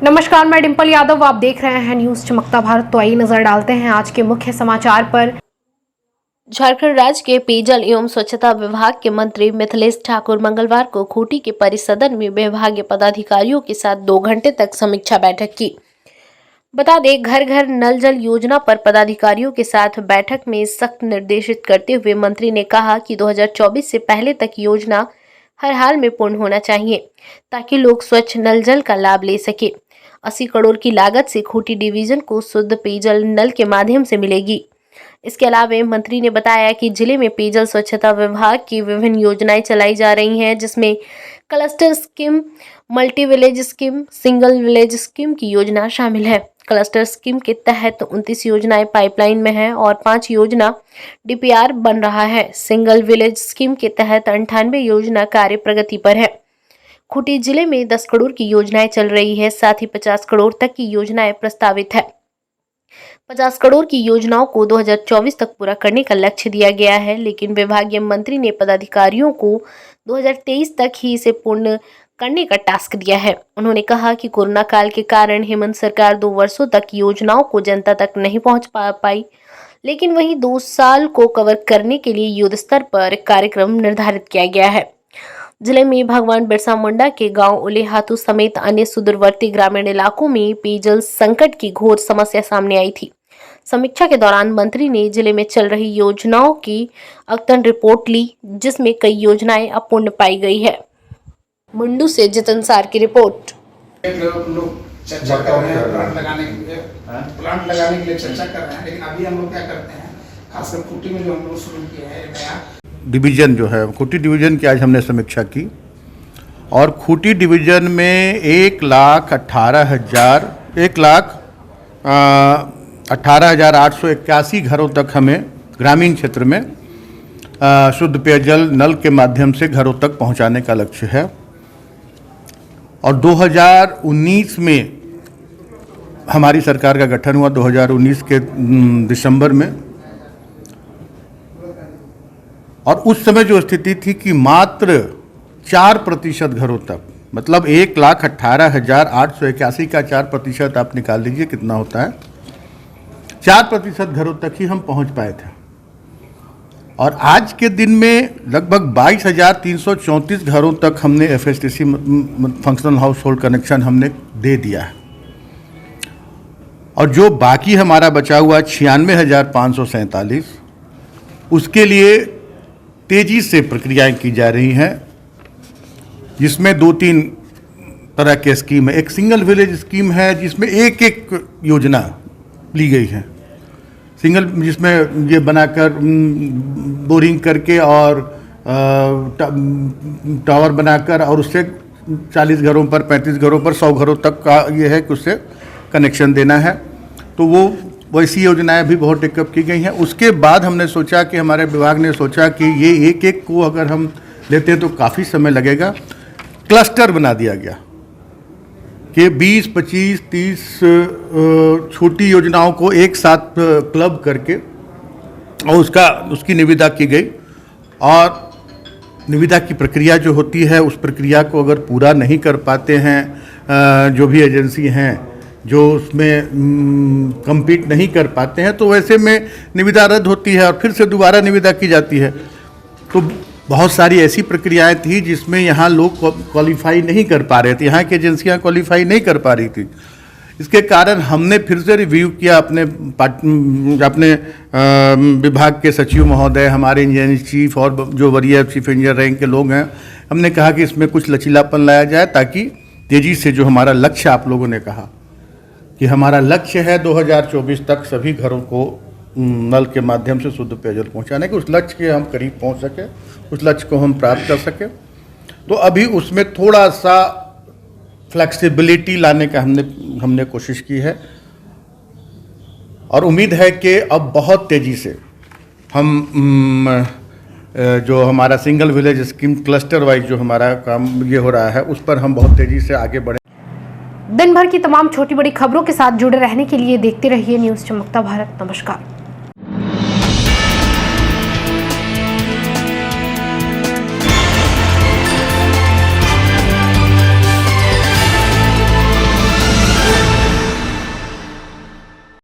नमस्कार, मैं डिंपल यादव। आप देख रहे हैं न्यूज चमकता भारत। तो आइए नजर डालते हैं आज के मुख्य समाचार पर। झारखंड राज्य के पेयजल एवं स्वच्छता विभाग के मंत्री मिथिलेश ठाकुर मंगलवार को खूंटी के परिसदन में विभागीय पदाधिकारियों के साथ 2 घंटे तक समीक्षा बैठक की। बता दें, घर घर नल जल योजना पर पदाधिकारियों के साथ बैठक में सख्त निर्देशित करते हुए मंत्री ने कहा कि 2024 से पहले तक योजना हर हाल में पूर्ण होना चाहिए ताकि लोग स्वच्छ नल जल का लाभ ले सके। 80 करोड़ की लागत से खूंटी डिवीजन को शुद्ध पेयजल नल के माध्यम से मिलेगी। इसके अलावा मंत्री ने बताया कि जिले में पेयजल स्वच्छता विभाग की विभिन्न योजनाएं चलाई जा रही हैं, जिसमें cluster scheme, multi village scheme, single village scheme की योजना शामिल है। क्लस्टर स्कीम के तहत 29 योजनाएं पाइपलाइन में हैं और 5 योजना डीपीआर बन रहा है। सिंगल विलेज स्कीम के तहत 98 योजना कार्य प्रगति पर है। खूंटी जिले में 10 करोड़ की योजनाएं चल रही है, साथ ही 50 करोड़ तक की योजनाएं प्रस्तावित है। 50 करोड़ की योजनाओं को 2024 तक पूरा करने का लक्ष्य दिया गया है, लेकिन विभागीय मंत्री ने पदाधिकारियों को 2023 तक ही इसे पूर्ण करने का टास्क दिया है। उन्होंने कहा कि कोरोना काल के कारण हेमंत सरकार 2 वर्षों तक योजनाओं को जनता तक नहीं पहुंच पाई, लेकिन वहीं 2 साल को कवर करने के लिए युद्ध स्तर पर कार्यक्रम निर्धारित किया गया है। जिले में भगवान बिरसा मुंडा के गांव उलेहातू समेत अन्य सुदूरवर्ती ग्रामीण इलाकों में पेयजल संकट की घोर समस्या सामने आई थी। समीक्षा के दौरान मंत्री ने जिले में चल रही योजनाओं की अद्यतन रिपोर्ट ली, जिसमें कई योजनाएं अपूर्ण पाई गई है। मुंडू से जितन सार की रिपोर्ट। लोग चर्चा कर रहे हैं प्लांट लगाने के लिए चर्चा कर रहे हैं, लेकिन अभी हम लोग क्या करते हैं, खासकर खूंटी में जो हम लोग शुरू किया है नया डिवीज़न जो है खूंटी डिवीज़न की आज हमने समीक्षा की और खूंटी डिवीज़न में 1,18,881 घरों तक हमें ग्रामीण क्षेत्र में शुद्ध पेयजल नल के माध्यम से घरों तक पहुंचाने का लक्ष्य है। और 2019 में हमारी सरकार का गठन हुआ, 2019 के दिसंबर में, और उस समय जो स्थिति थी कि मात्र 4% घरों तक, मतलब 1,18,881 का 4% आप निकाल लीजिए कितना होता है, 4% घरों तक ही हम पहुंच पाए थे। और आज के दिन में लगभग 22,334 घरों तक हमने एफएसटीसी फंक्शनल हाउस होल्ड कनेक्शन हमने दे दिया है। और जो बाकी हमारा बचा हुआ 96,547, उसके लिए तेजी से प्रक्रियाएं की जा रही हैं, जिसमें 2-3 तरह के स्कीम है। एक सिंगल विलेज स्कीम है जिसमें एक योजना ली गई है, सिंगल, जिसमें ये बनाकर बोरिंग करके और टावर बनाकर और उससे 40 घरों पर, 35 घरों पर, 100 घरों तक का ये है कि उससे कनेक्शन देना है। तो वो वैसी योजनाएं भी बहुत टेकअप की गई हैं। उसके बाद हमने सोचा कि हमारे विभाग ने सोचा कि ये एक को अगर हम लेते हैं तो काफ़ी समय लगेगा। क्लस्टर बना दिया गया कि 20, 25, 30 छोटी योजनाओं को एक साथ क्लब करके और उसकी निविदा की गई। और निविदा की प्रक्रिया जो होती है, उस प्रक्रिया को अगर पूरा नहीं कर पाते हैं जो भी एजेंसी हैं, जो उसमें compete नहीं कर पाते हैं, तो वैसे में निविदा रद्द होती है और फिर से दोबारा निविदा की जाती है। तो बहुत सारी ऐसी प्रक्रियाएं थी जिसमें यहाँ लोग क्वालिफाई नहीं कर पा रहे थे, यहाँ की एजेंसियाँ क्वालिफाई नहीं कर पा रही थी। इसके कारण हमने फिर से रिव्यू किया अपने विभाग के सचिव महोदय, हमारे इंजीनियरिंग चीफ और जो वरीय चीफ इंजीनियर रैंक के लोग हैं, हमने कहा कि इसमें कुछ लचीलापन लाया जाए ताकि तेज़ी से जो हमारा लक्ष्य, आप लोगों ने कहा कि हमारा लक्ष्य है 2024 तक सभी घरों को नल के माध्यम से शुद्ध पेयजल पहुंचाने के, उस लक्ष्य के हम करीब पहुंच सके, उस लक्ष्य को हम प्राप्त कर सके। तो अभी उसमें थोड़ा सा फ्लेक्सिबिलिटी लाने का हमने कोशिश की है और उम्मीद है कि अब बहुत तेज़ी से हम जो हमारा single village scheme cluster wise जो हमारा काम ये हो रहा है, उस पर हम बहुत तेज़ी से आगे बढ़े। दिन भर की तमाम छोटी बड़ी खबरों के साथ जुड़े रहने के लिए देखते रहिए न्यूज चमकता भारत। नमस्कार।